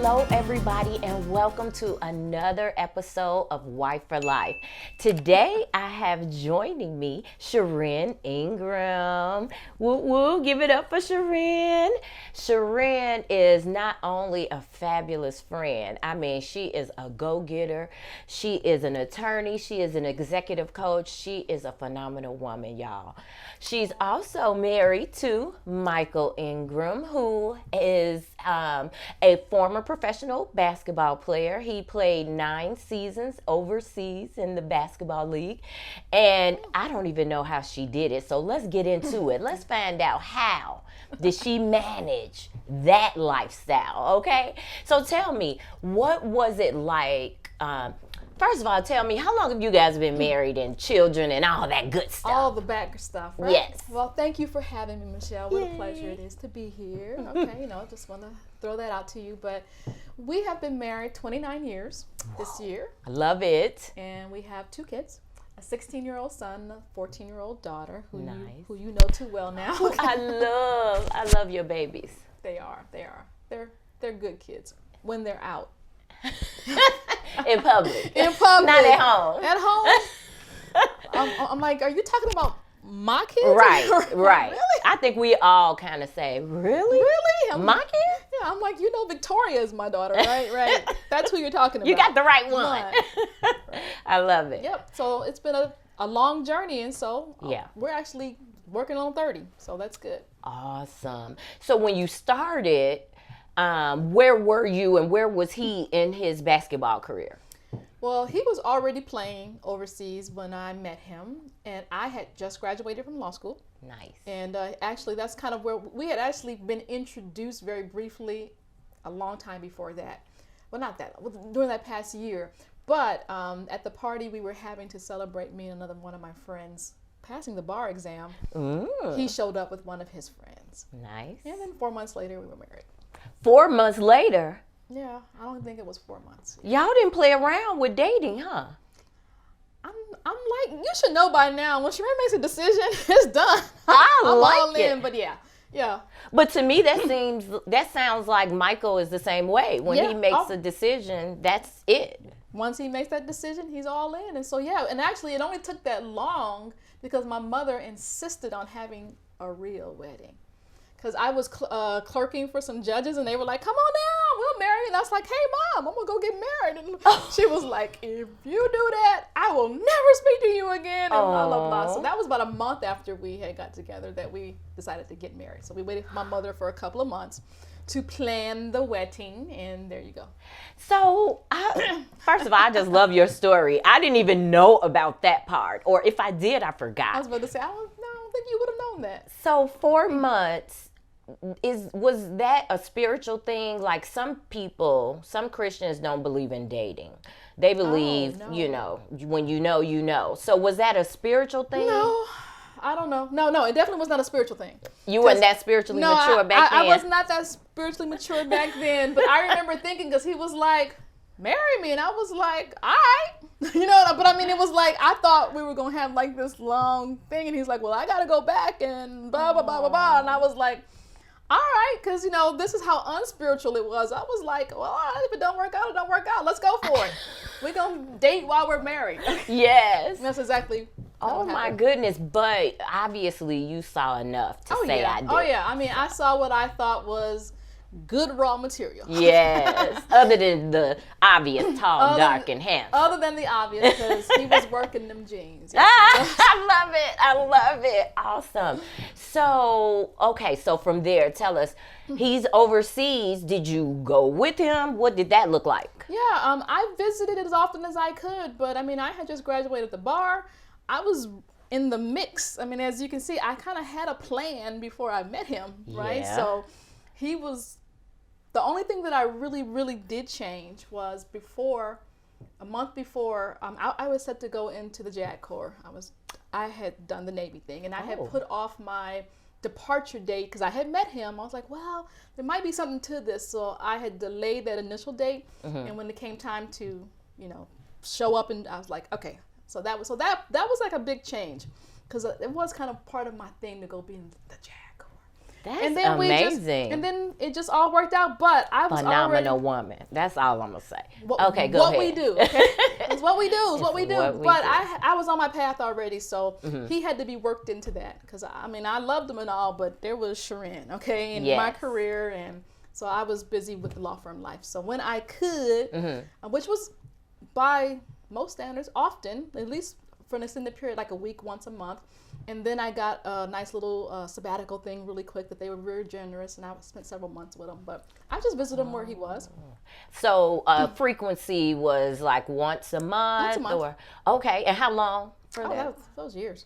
Hello, everybody, and welcome to another episode of Wife for Life. Today, I have joining me Sherrin Ingram. Woo woo, give it up for Sherrin. Sherrin is not only a fabulous friend, I mean, she is a go-getter. She is an attorney. She is an executive coach. She is a phenomenal woman, y'all. She's also married to Michael Ingram, who is a former professional basketball player. He played 9 seasons overseas in the basketball league, and I don't even know how she did it. So let's get into it. Let's find out how did she manage that lifestyle, okay? So tell me, what was it like? First of all, tell me, how long have you guys been married and children and all that good stuff? All the back stuff, right? Yes. Well, thank you for having me, Michelle. What a pleasure it is to be here. Okay, just want to throw that out to you. But we have been married 29 years this year. I love it. And we have 2 kids, a 16-year-old son, a 14-year-old daughter, who you know too well now. I love your babies. They are. They're good kids when they're out. In public. Not at home. At home. I'm like, are you talking about my kids? Right. Really? I think we all kind of say, really? My kids? Yeah, I'm like, Victoria is my daughter, right? That's who you're talking about. You got the right one. I love it. Yep. So it's been a long journey, and so yeah, we're actually working on 30, so that's good. Awesome. So when you started, where were you and where was he in his basketball career? Well, he was already playing overseas when I met him, and I had just graduated from law school. Nice. And actually, that's kind of where we had actually been introduced very briefly a long time before that. Well, not that, during that past year. But at the party we were having to celebrate me and another one of my friends passing the bar exam, he showed up with one of his friends. Nice. And then 4 months later, we were married. 4 months later? Yeah, I don't think it was 4 months. Y'all didn't play around with dating, huh? I'm like, you should know by now. When Sherrin makes a decision, it's done. I'm like all it. in, but yeah. But to me, that sounds like Michael is the same way. When he makes a decision, that's it. Once he makes that decision, he's all in. And so, and actually it only took that long because my mother insisted on having a real wedding. Because I was clerking for some judges, and they were like, come on down, we'll marry. And I was like, hey, Mom, I'm going to go get married. And she was like, if you do that, I will never speak to you again. And blah, blah, blah. So that was about a month after we had got together that we decided to get married. So we waited for my mother for a couple of months to plan the wedding, and there you go. So, first of all, I just love your story. I didn't even know about that part. Or if I did, I forgot. I was about to say, I don't think you would have known that. So 4 months, was that a spiritual thing? Like some Christians don't believe in dating. They believe, when you know. So was that a spiritual thing? No, I don't know. No, it definitely was not a spiritual thing. You weren't that spiritually mature back then? I was not that spiritually mature back then, but I remember thinking, because he was like, marry me, and I was like, all right. But I mean, it was like, I thought we were going to have like this long thing, and he's like, well, I got to go back and blah, blah, blah, blah, blah. And I was like, all right, because, this is how unspiritual it was. I was like, well, all right, if it don't work out, it don't work out. Let's go for it. We're going to date while we're married. Yes. And that's exactly Oh, my goodness. But obviously you saw enough to say I did. Oh, yeah. I mean, I saw what I thought was good raw material. Yes. Other than the obvious, tall, dark, and handsome. Other than the obvious, because he was working them jeans. Yes, I love it. Awesome. So, okay, so from there, tell us, he's overseas. Did you go with him? What did that look like? Yeah, I visited as often as I could, but I mean, I had just graduated the bar. I was in the mix. I mean, as you can see, I kind of had a plan before I met him, right? Yeah. So he was... The only thing that I really, really did change was a month before, I was set to go into the JAG Corps. I had done the Navy thing, and I had put off my departure date because I had met him. I was like, well, there might be something to this. So I had delayed that initial date, and when it came time to, show up, and I was like, okay. So that was like a big change, because it was kind of part of my thing to go be in the JAG Corps. That's and then amazing. and then it just all worked out. But I was Phenomenal woman. That's all I'm gonna say. What, okay, go what ahead. we do, okay? It's what we do. It's what we do. But I was on my path already, so he had to be worked into that. Because I mean, I loved him and all, but there was Sherrin, okay, in my career, and so I was busy with the law firm life. So when I could, which was by most standards often, at least for an extended period, like a week, once a month. And then I got a nice little sabbatical thing really quick that they were very generous, and I spent several months with him. But I just visited him where he was. So frequency was like once a month? Once a month. Or, okay, and how long for that? That was years.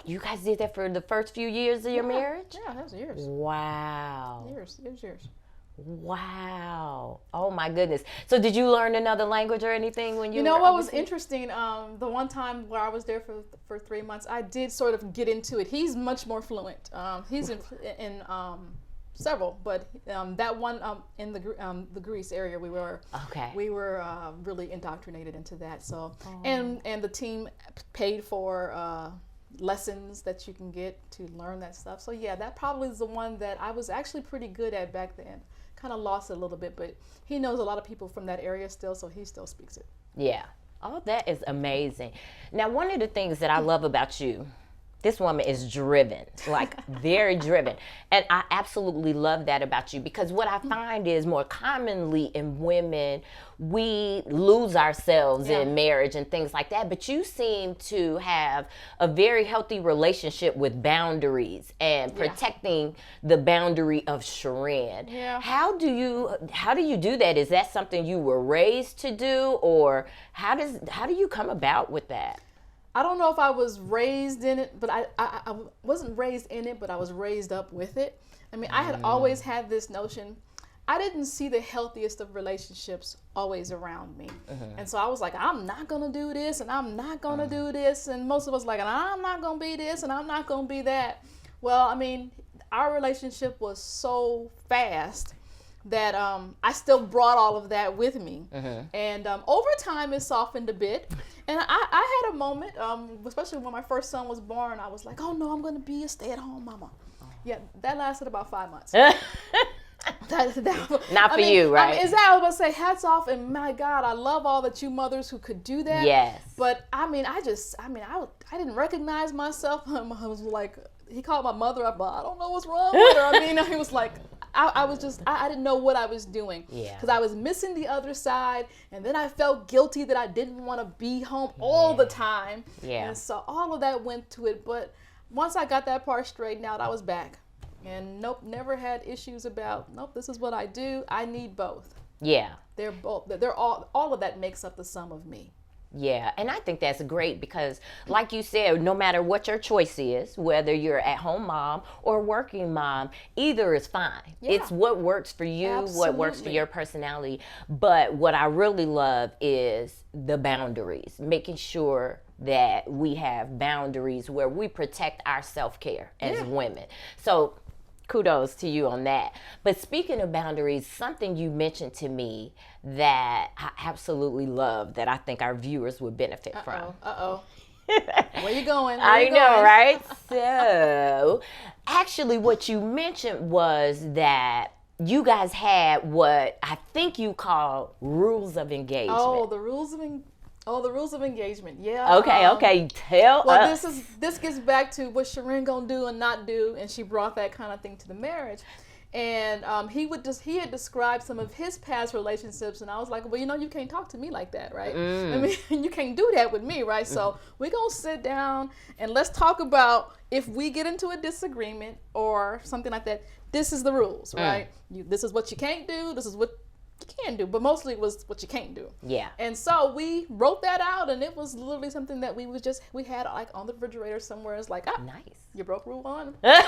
You guys did that for the first few years of your marriage? Yeah, that was years. Wow. Years. It was years. Wow. Oh my goodness. So did you learn another language or anything when you know what was interesting? The one time where I was there for 3 months, I did sort of get into it. He's much more fluent. He's in several, but that one in the Greece area, we were really indoctrinated into that. So and the team paid for lessons that you can get to learn that stuff. So yeah, that probably is the one that I was actually pretty good at back then. Kind of lost it a little bit, but he knows a lot of people from that area still, so he still speaks it. Yeah. Oh, that is amazing. Now, one of the things that I love about you, this woman is driven, like very driven. And I absolutely love that about you, because what I find is more commonly in women, we lose ourselves in marriage and things like that. But you seem to have a very healthy relationship with boundaries and protecting the boundary of Sherrin. Yeah. How do you do that? Is that something you were raised to do, or how do you come about with that? I don't know if I was raised in it, but I wasn't raised in it, but I was raised up with it. I mean, I had always had this notion. I didn't see the healthiest of relationships always around me. And so I was like, I'm not going to do this, and I'm not going to do this. And most of us like, I'm not going to be this, and I'm not going to be that. Well, I mean, our relationship was so fast that I still brought all of that with me. And over time, it softened a bit. And I had a moment, especially when my first son was born, I was like, oh no, I'm going to be a stay-at-home mama. Yeah, that lasted about 5 months. Not for you, right? I mean, exactly. I was about to say hats off, and my God, I love all the you mothers who could do that. Yes. But I mean, I didn't recognize myself. I was like, he called my mother up, but I don't know what's wrong with her. I mean, he was like, I didn't know what I was doing. Yeah. Because I was missing the other side, and then I felt guilty that I didn't want to be home all the time. Yeah. And so all of that went to it. But once I got that part straightened out, I was back. And never had issues about, this is what I do. I need both. Yeah. They're both, all of that makes up the sum of me. Yeah, and I think that's great because, like you said, no matter what your choice is, whether you're at home mom or working mom, either is fine. Yeah. It's what works for you, what works for your personality. But what I really love is the boundaries, making sure that we have boundaries where we protect our self-care as women. So kudos to you on that. But speaking of boundaries, something you mentioned to me that I absolutely love that I think our viewers would benefit from. Where you going? I know, right? So, actually, what you mentioned was that you guys had what I think you call rules of engagement. Oh, the rules of engagement. Yeah. Okay. Tell us. Well, this gets back to what Sherrin gonna do and not do, and she brought that kind of thing to the marriage. And he had described some of his past relationships, and I was like, well, you can't talk to me like that, right? I mean, you can't do that with me, right? So we're gonna sit down and let's talk about if we get into a disagreement or something like that. This is the rules, right? This is what you can't do. This is what you can do, but mostly it was what you can't do. Yeah. And so we wrote that out, and it was literally something that we had like on the refrigerator somewhere. It's like, nice. You broke rule 1. No.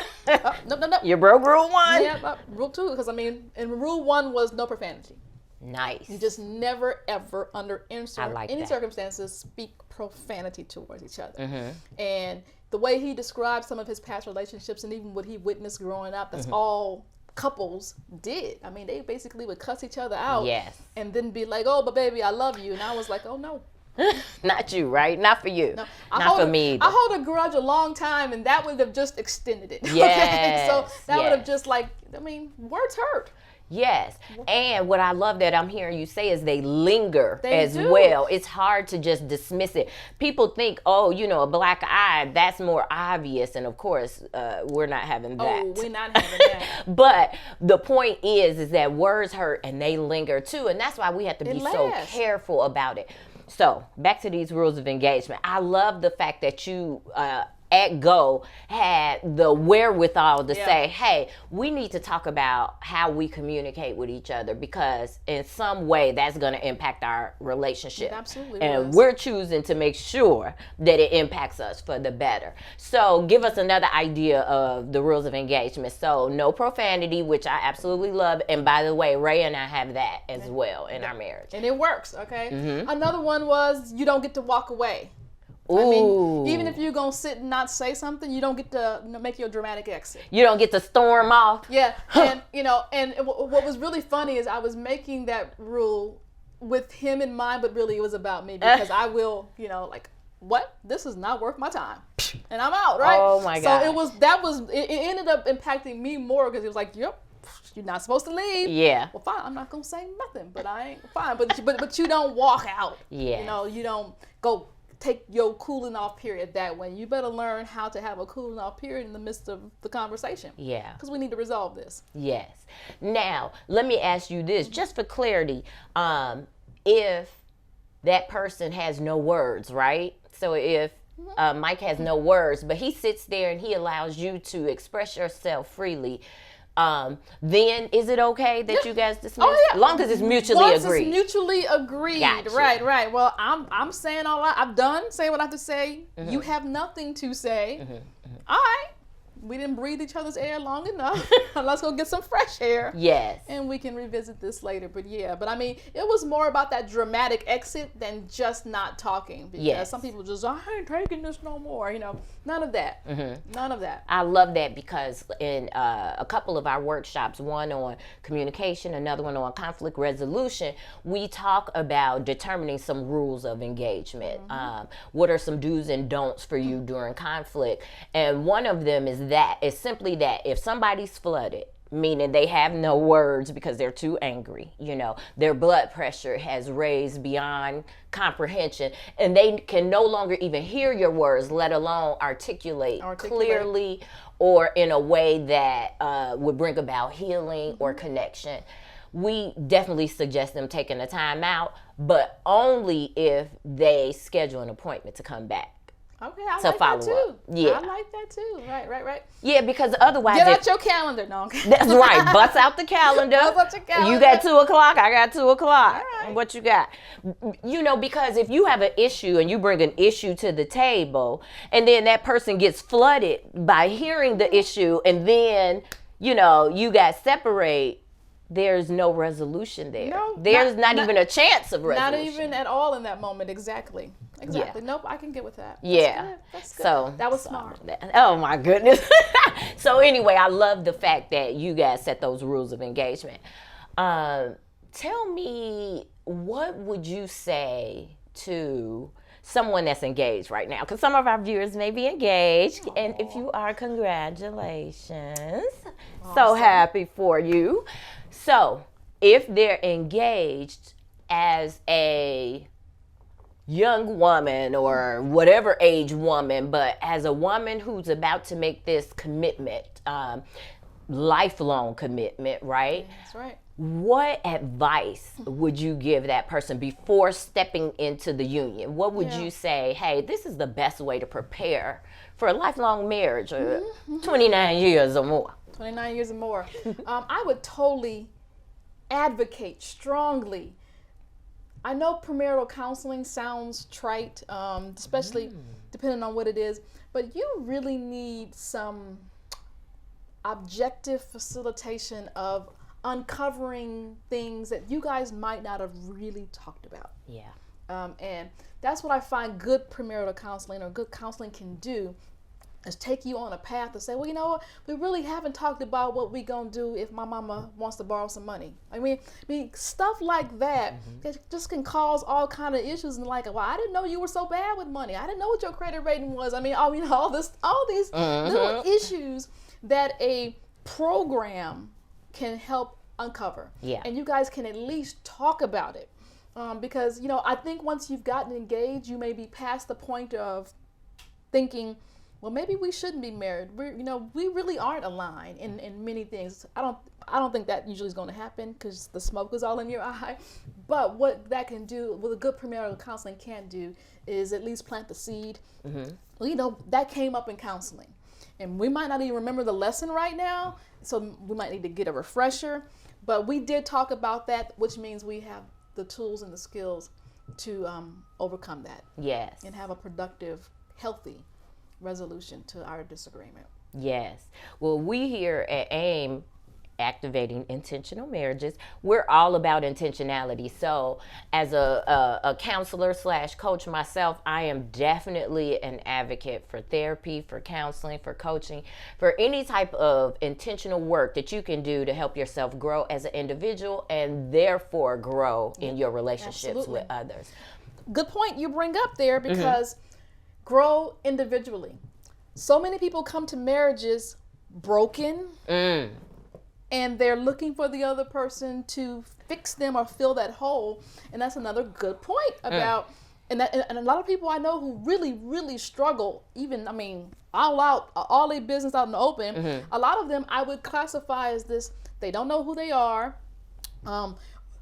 You broke rule 1. Yeah, rule 2, because I mean, and rule 1 was no profanity. Nice. You just never ever under any circumstances speak profanity towards each other. And the way he described some of his past relationships and even what he witnessed growing up, that's all couples did. I mean, they basically would cuss each other out and then be like, oh, but baby, I love you. And I was like, oh no, Not you, right? Not for you. No, Not for me either. I hold a grudge a long time, and that would have just extended it. Yes, So that would have yes. just words hurt. Yes. And what I love that I'm hearing you say is they linger They as do. well. It's hard to just dismiss it. People think, oh, a black eye, that's more obvious. And of course, we're not having that. Oh, we're not having that. But the point is that words hurt and they linger too. And that's why we have to be so lasts. careful about it. So back to these rules of engagement. I love the fact that you, at Go, had the wherewithal to say, hey, we need to talk about how we communicate with each other, because in some way that's going to impact our relationship. It absolutely and was. we're choosing to make sure that it impacts us for the better. So give us another idea of the rules of engagement. So no profanity, which I absolutely love. And by the way, Ray and I have that as well in our marriage. And it works, okay? Mm-hmm. Another one was you don't get to walk away. Ooh. I mean, even if you're going to sit and not say something, you don't get to make your dramatic exit. You don't get to storm off. Yeah, and what was really funny is I was making that rule with him in mind, but really it was about me, because I will, what? This is not worth my time, and I'm out, right? Oh my God. So it ended up impacting me more, because it was like, yep, you're not supposed to leave. Yeah. Well, fine, I'm not gonna say nothing, but I ain't fine. But you don't walk out. Yeah. You don't go take your cooling off period that way. You better learn how to have a cooling off period in the midst of the conversation. Yeah. Because we need to resolve this. Yes. Now, let me ask you this, just for clarity. If that person has no words, right? So if Mike has no words, but he sits there and he allows you to express yourself freely, then is it okay that you guys dismiss? Oh, yeah. As long as it's mutually Once agreed. It's mutually agreed. Gotcha. Right. Well, I'm saying all I've done, say what I have to say. Mm-hmm. You have nothing to say. Mm-hmm. All right. We didn't breathe each other's air long enough. Let's go get some fresh air. Yes. And we can revisit this later. But I mean, it was more about that dramatic exit than just not talking. Because some people just, I ain't taking this no more. None of that. Mm-hmm. None of that. I love that, because in a couple of our workshops, one on communication, another one on conflict resolution, we talk about determining some rules of engagement. Mm-hmm. What are some do's and don'ts for you during conflict? And one of them is simply that if somebody's flooded, meaning they have no words because they're too angry, their blood pressure has raised beyond comprehension, and they can no longer even hear your words, let alone articulate clearly or in a way that would bring about healing or connection. We definitely suggest them taking a time out, but only if they schedule an appointment to come back. Okay, I like that too. Yeah. I like that too. Right. Yeah, because otherwise... Get out your calendar. No, okay. That's right. Bust out the calendar. Bust out your calendar. You got 2 o'clock, I got 2 o'clock. All right. What you got? Because if you have an issue and you bring an issue to the table, and then that person gets flooded by hearing the issue, and then, you guys separate, there's no resolution there. No, there's not even a chance of resolution. Not even at all in that moment. Exactly. Yeah. Nope, I can get with that. That's good. So that was smart. Oh my goodness. So anyway, I love the fact that you guys set those rules of engagement. Tell me, what would you say to someone that's engaged right now? Because some of our viewers may be engaged. Aww. And if you are, congratulations. Awesome. So happy for you. So if they're engaged as a young woman or whatever age woman, but as a woman who's about to make this commitment, lifelong commitment, right? That's right. What advice would you give that person before stepping into the union? What would you say, hey, this is the best way to prepare for a lifelong marriage, or 29 years or more? 29 years or more. I would totally advocate strongly. I know premarital counseling sounds trite, especially depending on what it is, but you really need some objective facilitation of uncovering things that you guys might not have really talked about. Yeah. And that's what I find good premarital counseling or good counseling can do. is take you on a path to say, well, you know what, we really haven't talked about what we gonna do if my mama wants to borrow some money. I mean stuff like that, that just can cause all kind of issues. And like, well, I didn't know you were so bad with money. I didn't know what your credit rating was. I mean, all these little issues that a program can help uncover. Yeah. And you guys can at least talk about it. Because, you know, I think once you've gotten engaged, you may be past the point of thinking, well, maybe we shouldn't be married. We really aren't aligned in many things. I don't think that usually is going to happen because the smoke is all in your eye. But what that can do, what a good premarital counseling can do, is at least plant the seed. Well, you know, that came up in counseling. And we might not even remember the lesson right now, so we might need to get a refresher. But we did talk about that, which means we have the tools and the skills to overcome that. Yes. And have a productive, healthy resolution to our disagreement. Yes. Well, we here at AIM, Activating Intentional Marriages, we're all about intentionality. So as a counselor / coach myself, I am definitely an advocate for therapy, for counseling, for coaching, for any type of intentional work that you can do to help yourself grow as an individual and therefore grow in your relationships with others. Good point you bring up there, because grow individually. So many people come to marriages broken. And they're looking for the other person to fix them or fill that hole. And that's another good point about, and a lot of people I know who really, really struggle, even, I mean, all their business out in the open. A lot of them I would classify as this: they don't know who they are.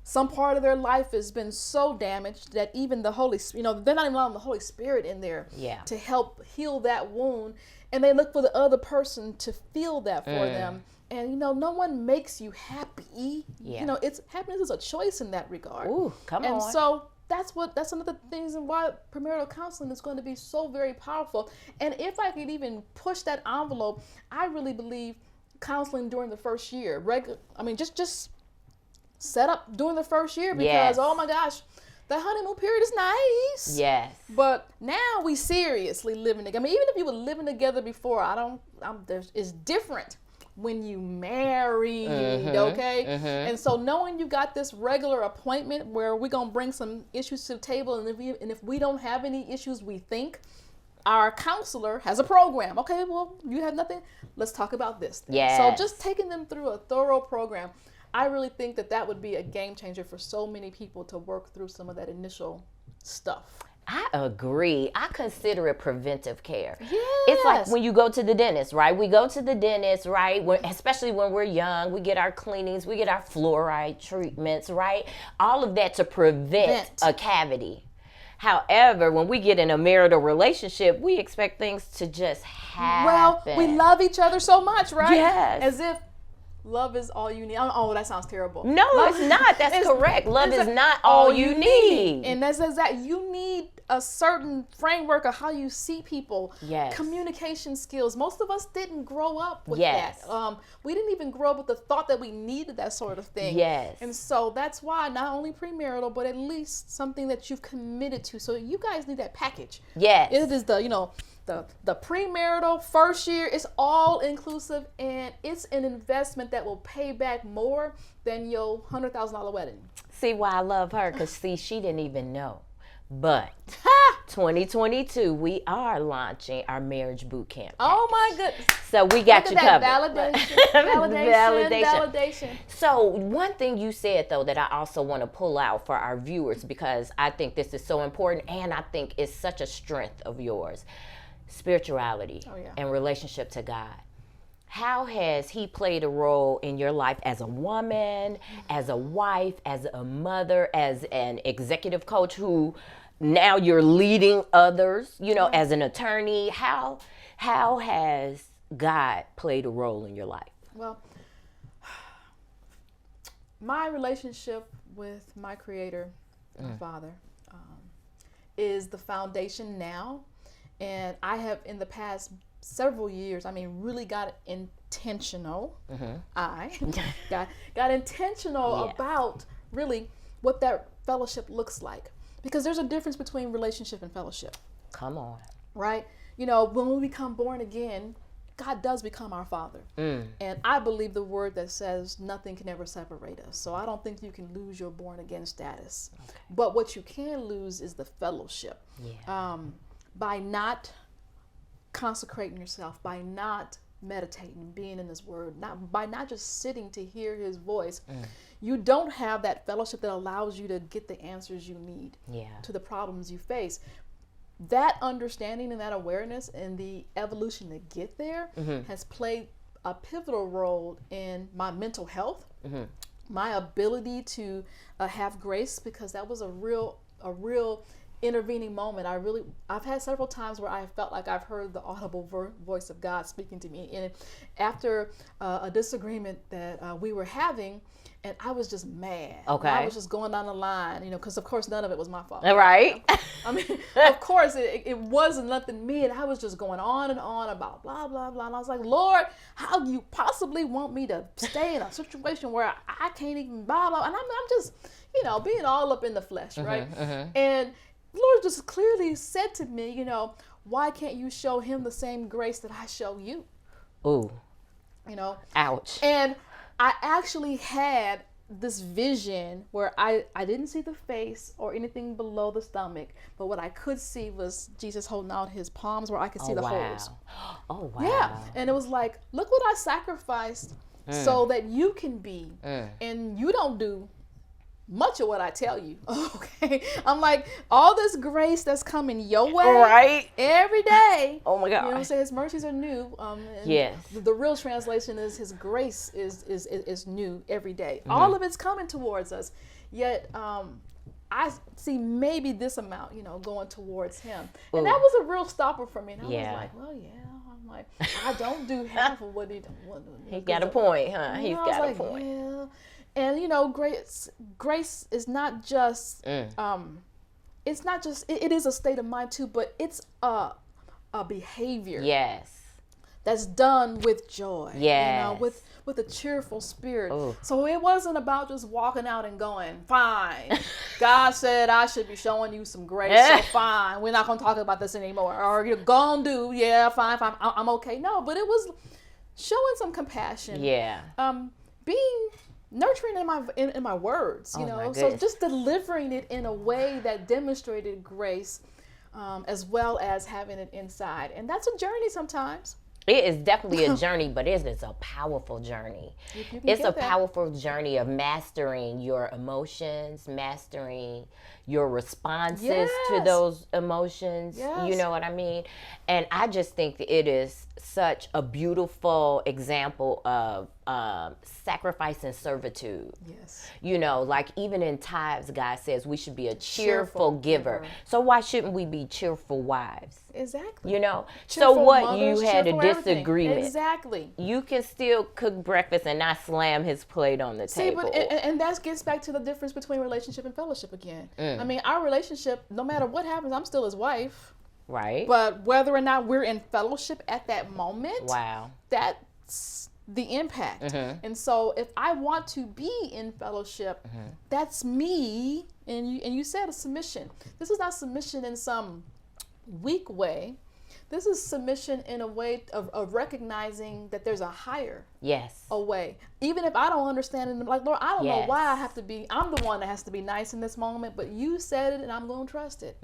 Some part of their life has been so damaged that even the Holy Spirit, they're not even allowing the Holy Spirit in there to help heal that wound. And they look for the other person to feel that for them. And, no one makes you happy. Yeah. Happiness is a choice in that regard. Ooh, come on. And so that's another thing why premarital counseling is going to be so very powerful. And if I could even push that envelope, I really believe counseling during the first year, just set up during the first year, because, oh my gosh, the honeymoon period is nice. Yes. But now we seriously living together. I mean, even if you were living together before, it's different when you married, okay? And so knowing you got this regular appointment where we're going to bring some issues to the table, and if we don't have any issues, we think our counselor has a program. Okay, well, you have nothing. Let's talk about this. Yes. So just taking them through a thorough program, I really think that would be a game changer for so many people to work through some of that initial stuff. I agree. I consider it preventive care. Yes. It's like when you go to the dentist, right? We go to the dentist, right? Especially when we're young, we get our cleanings, we get our fluoride treatments, right? All of that to prevent a cavity. However, when we get in a marital relationship, we expect things to just happen. Well, we love each other so much, right? Yes. As if love is all you need. Oh, that sounds terrible. No, it's not. That's correct. Love is not all you need. And that's exactly, you need a certain framework of how you see people. Yes. Communication skills. Most of us didn't grow up with Yes. that. We didn't even grow up with the thought that we needed that sort of thing. Yes. And so that's why not only premarital, but at least something that you've committed to. So you guys need that package. Yes. It is the premarital first year. Is all inclusive, and it's an investment that will pay back more than your $100,000 wedding. See why I love her? Because she didn't even know. But 2022, we are launching our marriage boot camp. Oh my goodness! So we got you covered. Validation. So one thing you said though that I also want to pull out for our viewers, because I think this is so important, and I think it's such a strength of yours: spirituality and relationship to God. How has he played a role in your life as a woman, as a wife, as a mother, as an executive coach who now you're leading others, as an attorney? How has God played a role in your life? Well, my relationship with my Creator, my Father, is the foundation now. And I have, in the past several years, really got intentional. I got intentional about really what that fellowship looks like. Because there's a difference between relationship and fellowship. Come on. Right? when we become born again, God does become our Father. And I believe the word that says nothing can ever separate us. So I don't think you can lose your born again status. Okay. But what you can lose is the fellowship. Yeah. By not consecrating yourself, by not meditating, being in his word, by not just sitting to hear his voice, you don't have that fellowship that allows you to get the answers you need to the problems you face. That understanding and that awareness and the evolution to get there has played a pivotal role in my mental health, my ability to have grace, because that was a real intervening moment. I've had several times where I felt like I've heard the audible voice of God speaking to me. And after a disagreement that we were having, and I was just mad. Okay. I was just going down the line, because of course none of it was my fault. Right. I mean, of course it wasn't nothing me, and I was just going on and on about blah, blah, blah. And I was like, Lord, how do you possibly want me to stay in a situation where I can't even blah, blah. And I'm just, being all up in the flesh, right? And the Lord just clearly said to me, why can't you show him the same grace that I show you? Ooh. Ouch. And I actually had this vision where I didn't see the face or anything below the stomach, but what I could see was Jesus holding out his palms where I could see the holes. Oh, wow. Yeah. And it was like, look what I sacrificed so that you can be. And you don't do much of what I tell you. Okay. I'm like, all this grace that's coming your way right every day. Oh my God. You know what I'm saying? His mercies are new. Yes. The real translation is his grace is new every day. All of it's coming towards us. Yet I see maybe this amount, going towards him. Ooh. And that was a real stopper for me. And I was like, well, yeah. I'm like, I don't do half of what he does. He's got a point, huh? He's got a point. Yeah. And grace is not just it's not just it is a state of mind too, but it's a behavior. Yes. That's done with joy. Yes. With a cheerful spirit. Ooh. So it wasn't about just walking out and going, fine. God said I should be showing you some grace, so fine. We're not gonna talk about this anymore. Or you're gonna do, fine, I'm okay. No, but it was showing some compassion. Yeah. Being nurturing in my words, so just delivering it in a way that demonstrated grace, as well as having it inside. And that's a journey sometimes. It is definitely a journey, but it is a powerful journey. It's a powerful journey of mastering your emotions, mastering your responses to those emotions. Yes. You know what I mean? And I just think that it is such a beautiful example of sacrifice and servitude. Yes. Like even in tithes, God says we should be a cheerful giver. So why shouldn't we be cheerful wives? Exactly. Cheerful so what mothers, you had a disagreement. Everything. Exactly. You can still cook breakfast and not slam his plate on the table. But and that gets back to the difference between relationship and fellowship again. I mean, our relationship, no matter what happens, I'm still his wife. Right. But whether or not we're in fellowship at that moment, that's the impact. And so if I want to be in fellowship, that's me. And you said a submission. This is not submission in some weak way. This is submission in a way of recognizing that there's a higher way. Even if I don't understand it, like, Lord, I don't know why I'm the one that has to be nice in this moment, but you said it and I'm going to trust it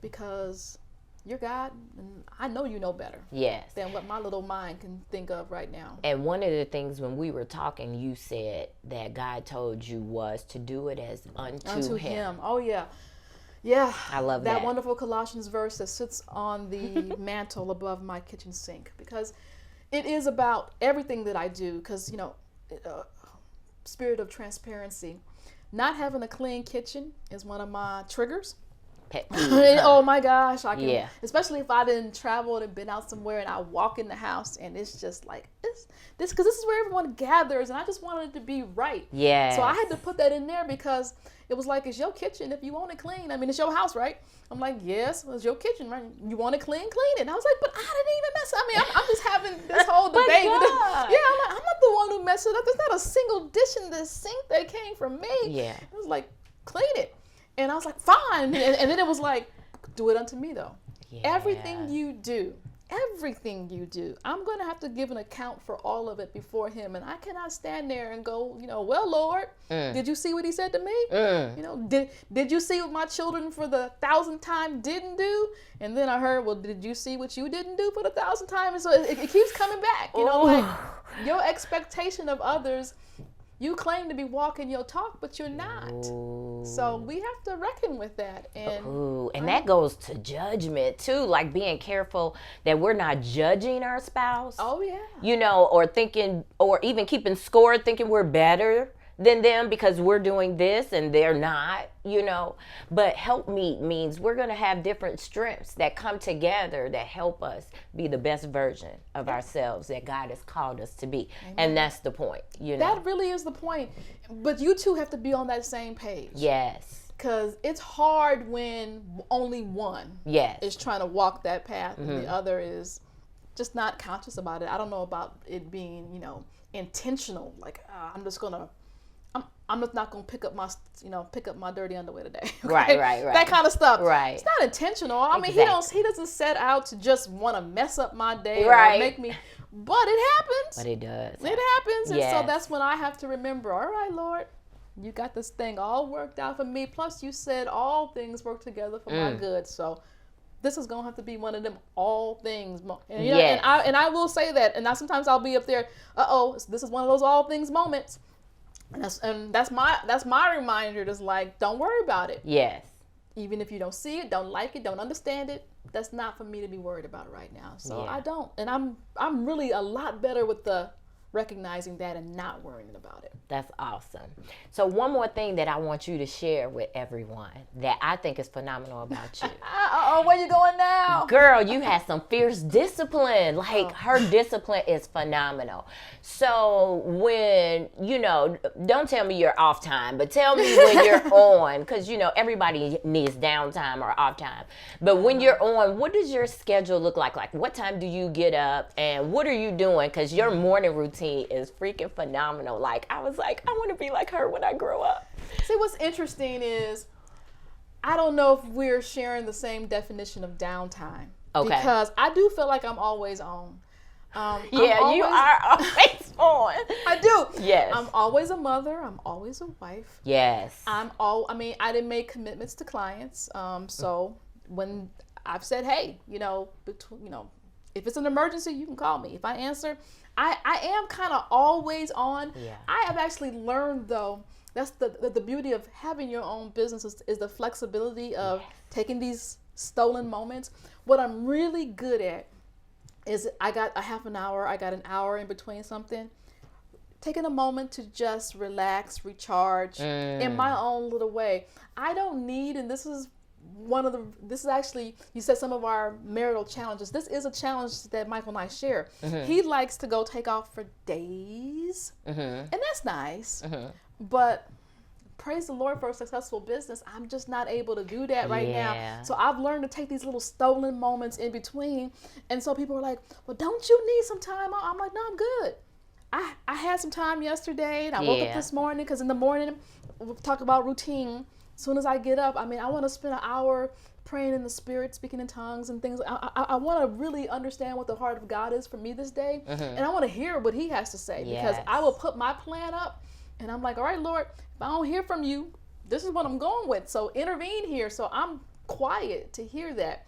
because you're God and I know you know better than what my little mind can think of right now. And one of the things when we were talking, you said that God told you was to do it as unto him. Oh, yeah. Yeah, I love that. That wonderful Colossians verse that sits on the mantle above my kitchen sink, because it is about everything that I do. Because, spirit of transparency, not having a clean kitchen is one of my triggers. Oh my gosh, I can, especially if I didn't travel and been out somewhere and I walk in the house and it's just like this because this is where everyone gathers and I just wanted it to be right. Yeah. So I had to put that in there because it was like, it's your kitchen if you want it clean. I mean, it's your house, right? I'm like, yes, it's your kitchen, right? You want it clean, clean it. And I was like, but I didn't even mess it up. I mean, I'm just having this whole debate. I'm not the one who messed it up. There's not a single dish in this sink that came from me. Yeah. It was like, clean it. And I was like, fine. And then it was like, do it unto me, though. Yeah. Everything you do everything you do. I'm going to have to give an account for all of it before him. And I cannot stand there and go, well, Lord, did you see what he said to me? Did you see what my children for the 1,000th time didn't do? And then I heard, well, did you see what you didn't do for the 1,000th time? And so it keeps coming back, like your expectation of others. You claim to be walking your talk, but you're not. Ooh. So we have to reckon with that. And that goes to judgment too, like being careful that we're not judging our spouse. Oh yeah. Or thinking, or even keeping score, thinking we're better than them because we're doing this and they're not, But helpmeet means we're going to have different strengths that come together that help us be the best version of ourselves that God has called us to be. Amen. And that's the point, That really is the point. But you two have to be on that same page. Yes. Because it's hard when only one is trying to walk that path and the other is just not conscious about it. I don't know about it being, intentional. Like, I'm just not gonna pick up my dirty underwear today. Okay? Right. That kind of stuff. Right. It's not intentional. I mean, he doesn't set out to just want to mess up my day or make me. But it happens. But it does. It happens, and so that's when I have to remember. All right, Lord, you got this thing all worked out for me. Plus, you said all things work together for my good. So this is gonna have to be one of them all things. And, and I will say that. And sometimes I'll be up there. This is one of those all things moments. And that's my reminder. Just like, don't worry about it. Yes. Even if you don't see it, don't like it, don't understand it, that's not for me to be worried about right now. So I don't, and I'm really a lot better with the recognizing that and not worrying about it. That's awesome. So one more thing that I want you to share with everyone that I think is phenomenal about you. Where you going now? Girl, you had some fierce discipline. Like her discipline is phenomenal. So when, don't tell me you're off time, but tell me when you're on, because, everybody needs downtime or off time. But when you're on, what does your schedule look like? Like, what time do you get up and what are you doing? Because your morning routine is freaking phenomenal. Like, I was like, I want to be like her when I grow up. See, what's interesting is I don't know if we're sharing the same definition of downtime. Okay. Because I do feel like I'm always on. You are always on. I do. Yes. I'm always a mother. I'm always a wife. Yes. I didn't make commitments to clients. So when I've said, hey, if it's an emergency, you can call me. If I answer, I am kind of always on. Yeah. I have actually learned, though, that's the beauty of having your own business is the flexibility of taking these stolen moments. What I'm really good at is I got a half an hour, I got an hour in between something. Taking a moment to just relax, recharge in my own little way. I don't need, and this is actually, you said some of our marital challenges. This is a challenge that Michael and I share. He likes to go take off for days, and that's nice. But praise the Lord for a successful business. I'm just not able to do that right now. So I've learned to take these little stolen moments in between. And so people are like, well, don't you need some time? I'm like, no, I'm good. I had some time yesterday, and I woke up this morning, because in the morning, we'll talk about routine. As soon as I get up, I want to spend an hour praying in the Spirit, speaking in tongues and things. I want to really understand what the heart of God is for me this day. And I want to hear what he has to say, because I will put my plan up, and I'm like, all right, Lord, if I don't hear from you, this is what I'm going with. So intervene here. So I'm quiet to hear that.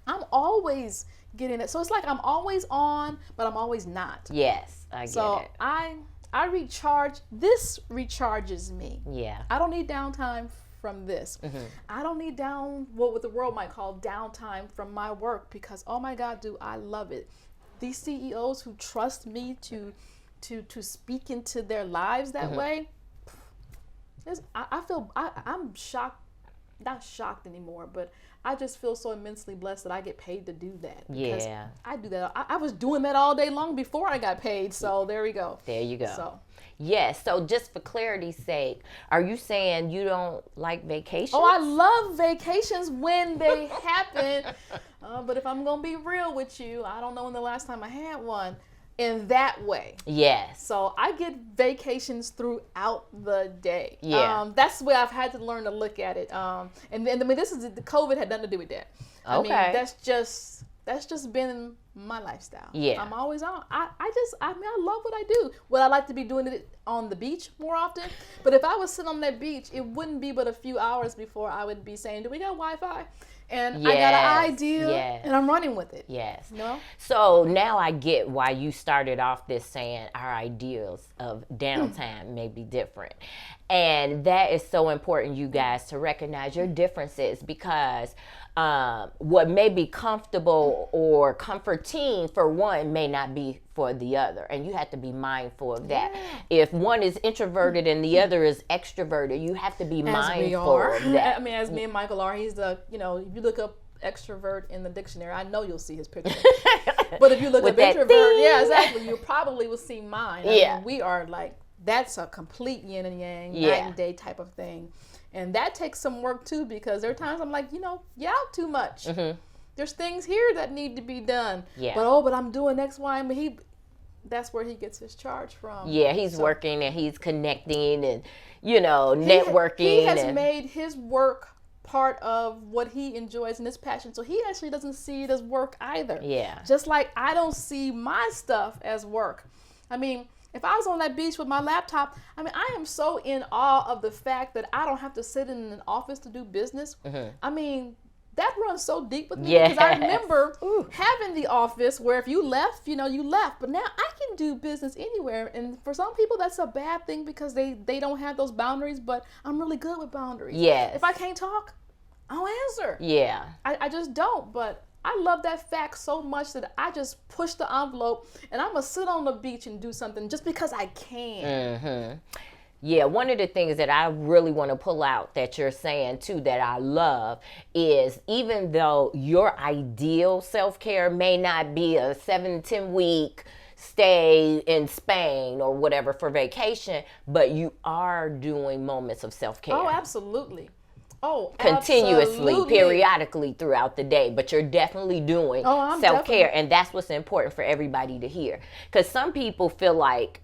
I'm always getting it. So it's like I'm always on, but I'm always not. Yes, I get so it. I recharge. This recharges me. Yeah. I don't need downtime from this. I don't need what the world might call downtime from my work, because oh my God, do I love it. These CEOs who trust me to speak into their lives that way, I'm shocked, not shocked anymore, but I just feel so immensely blessed that I get paid to do that. Because I do that. I was doing that all day long before I got paid. So there we go. There you go. So. Yes. So just for clarity's sake, are you saying you don't like vacations? Oh, I love vacations when they happen. But if I'm going to be real with you, I don't know when the last time I had one in that way. Yes. So I get vacations throughout the day. Yeah. That's the way I've had to learn to look at it. And I mean, the COVID had nothing to do with that. Okay. I mean, that's just been my lifestyle. Yeah. I'm always on. I love what I do. Would I like to be doing it on the beach more often? But if I was sitting on that beach, it wouldn't be but a few hours before I would be saying, do we got Wi-Fi? And I got an idea, and I'm running with it. Yes. No? So now I get why you started off this saying our ideals of downtime may be different. And that is so important, you guys, to recognize your differences, because what may be comfortable or comforting for one may not be for the other. And you have to be mindful of that. Yeah. If one is introverted and the other is extroverted, you have to be mindful of that. I mean, as me and Michael are, he's the, if you look up extrovert in the dictionary, I know you'll see his picture. But if you look up introvert, yeah, exactly, you probably will see mine. I mean, we are like, that's a complete yin and yang, night and day type of thing. And that takes some work too, because there are times I'm like, you're out too much. Mm-hmm. There's things here that need to be done. Yeah. But I'm doing X, Y, and that's where he gets his charge from. Yeah, he's working and he's connecting and, networking. He has made his work part of what he enjoys and his passion. So he actually doesn't see it as work either. Yeah. Just like I don't see my stuff as work. I mean, if I was on that beach with my laptop, I am so in awe of the fact that I don't have to sit in an office to do business. Mm-hmm. That runs so deep with me, because I remember having the office where if you left, you left. But now I can do business anywhere. And for some people, that's a bad thing because they don't have those boundaries. But I'm really good with boundaries. Yes. If I can't talk, I don't answer. Yeah. I just don't. But I love that fact so much that I just push the envelope and I'm going to sit on the beach and do something just because I can. Mm-hmm. Yeah, one of the things that I really want to pull out that you're saying too that I love is, even though your ideal self-care may not be a 7-10 week stay in Spain or whatever for vacation, but you are doing moments of self-care. Oh, absolutely. Oh, continuously, absolutely. Periodically throughout the day, but you're definitely doing self-care, and that's what's important for everybody to hear. Because some people feel like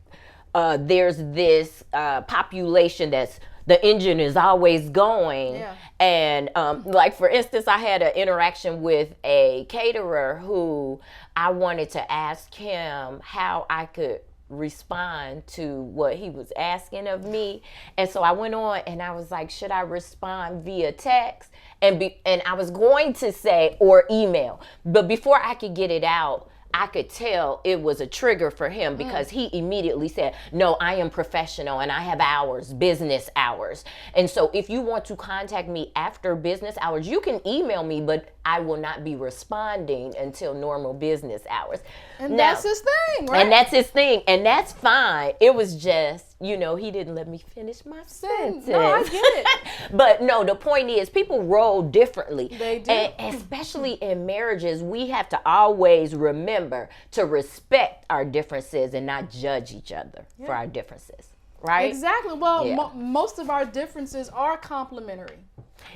there's this population that's the engine is always going, and like for instance, I had an interaction with a caterer who I wanted to ask him how I could respond to what he was asking of me. And so I went on and I was like, should I respond via text? And I was going to say, or email. But before I could get it out, I could tell it was a trigger for him, because he immediately said, no, I am professional and I have hours, business hours. And so if you want to contact me after business hours, you can email me, but I will not be responding until normal business hours. And that's his thing, right? And that's his thing. And that's fine. It was just, he didn't let me finish my sentence. No, I get it. But no, the point is, people roll differently. They do. And especially in marriages, we have to always remember to respect our differences and not judge each other for our differences. Right? Exactly. Well, most of our differences are complementary.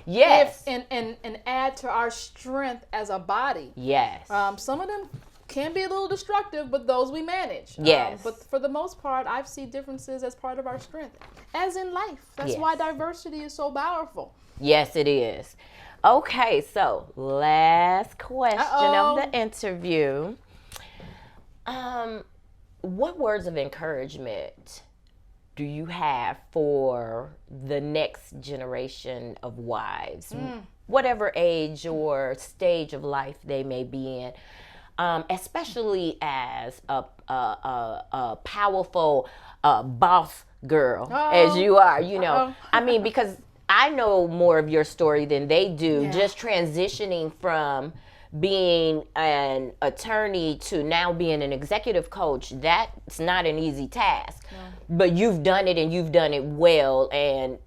Yes. And add to our strength as a body. Yes. Some of them can be a little destructive, but those we manage. Yes. But for the most part, I see differences as part of our strength, as in life. That's why diversity is so powerful. Yes, it is. Okay, so last question of the interview. What words of encouragement do you have for the next generation of wives, whatever age or stage of life they may be in? Especially as a powerful boss girl, as you are, I mean, because I know more of your story than they do, just transitioning from being an attorney to now being an executive coach. That's not an easy task, but you've done it and you've done it well. And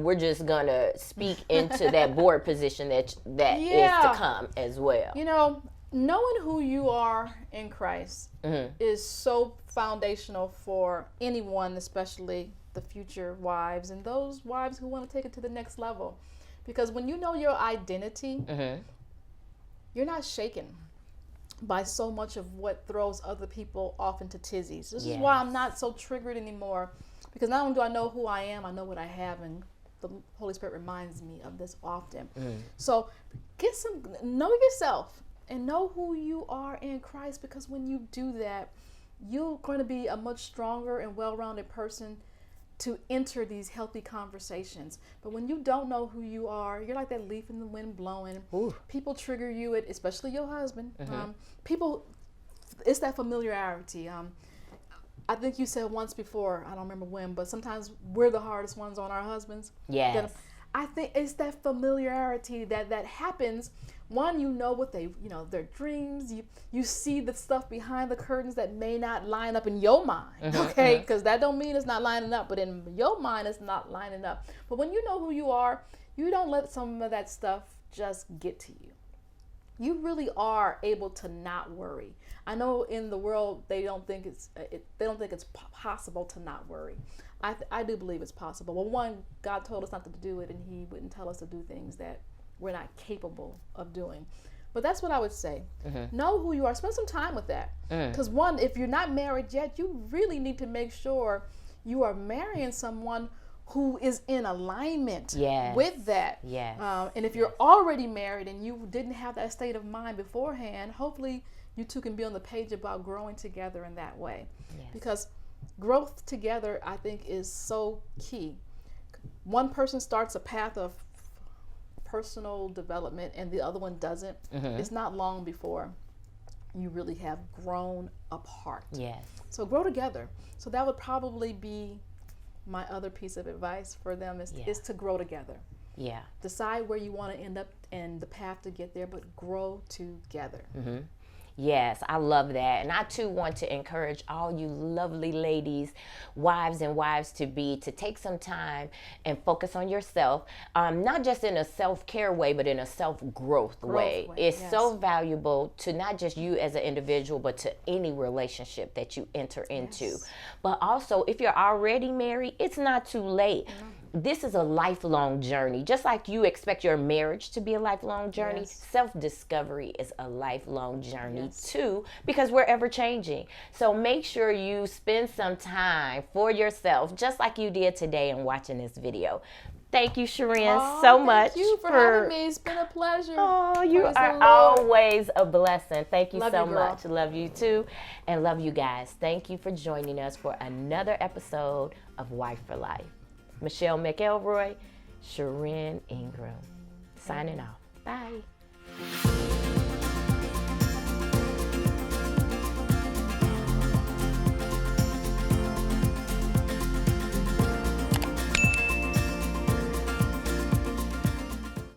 we're just going to speak into that board position that is to come as well. Knowing who you are in Christ is so foundational for anyone, especially the future wives and those wives who want to take it to the next level. Because when you know your identity, you're not shaken by so much of what throws other people off into tizzies. This is why I'm not so triggered anymore. Because not only do I know who I am, I know what I have, and the Holy Spirit reminds me of this often. So know yourself. and know who you are in Christ, because when you do that, you're going to be a much stronger and well-rounded person to enter these healthy conversations. But when you don't know who you are, you're like that leaf in the wind blowing. Ooh. People trigger you, especially your husband. People, it's that familiarity. I think you said once before, I don't remember when, but sometimes we're the hardest ones on our husbands. Yes. I think it's that familiarity that happens. One, you know what they, their dreams. You see the stuff behind the curtains that may not line up in your mind, okay? Because that don't mean it's not lining up, but in your mind, it's not lining up. But when you know who you are, you don't let some of that stuff just get to you. You really are able to not worry. I know in the world they don't think it's possible to not worry. I do believe it's possible. Well, one, God told us not to do it, and He wouldn't tell us to do things that we're not capable of doing. But that's what I would say. Know who you are. Spend some time with that. Because one, if you're not married yet, you really need to make sure you are marrying someone who is in alignment with that. Yes. And if you're already married and you didn't have that state of mind beforehand, hopefully you two can be on the page about growing together in that way. Yes. Because growth together, I think, is so key. One person starts a path of personal development and the other one doesn't. It's not long before you really have grown apart. Yes. So grow together. So that would probably be my other piece of advice for them is to grow together. Yeah. Decide where you want to end up and the path to get there, but grow together. Yes, I love that. And I too want to encourage all you lovely ladies, wives and wives-to-be, to take some time and focus on yourself, not just in a self-care way, but in a self-growth way. It's so valuable to not just you as an individual, but to any relationship that you enter into. But also, if you're already married, it's not too late. This is a lifelong journey. Just like you expect your marriage to be a lifelong journey, self-discovery is a lifelong journey too, because we're ever changing. So make sure you spend some time for yourself, just like you did today in watching this video. Thank you, Sherrin, so much. Thank you for having me. It's been a pleasure. Oh, you are always a blessing. Thank you so much. Love you too. And love you guys. Thank you for joining us for another episode of Wife for Life. Michelle McElroy, Sherrin Ingram, signing off. Bye.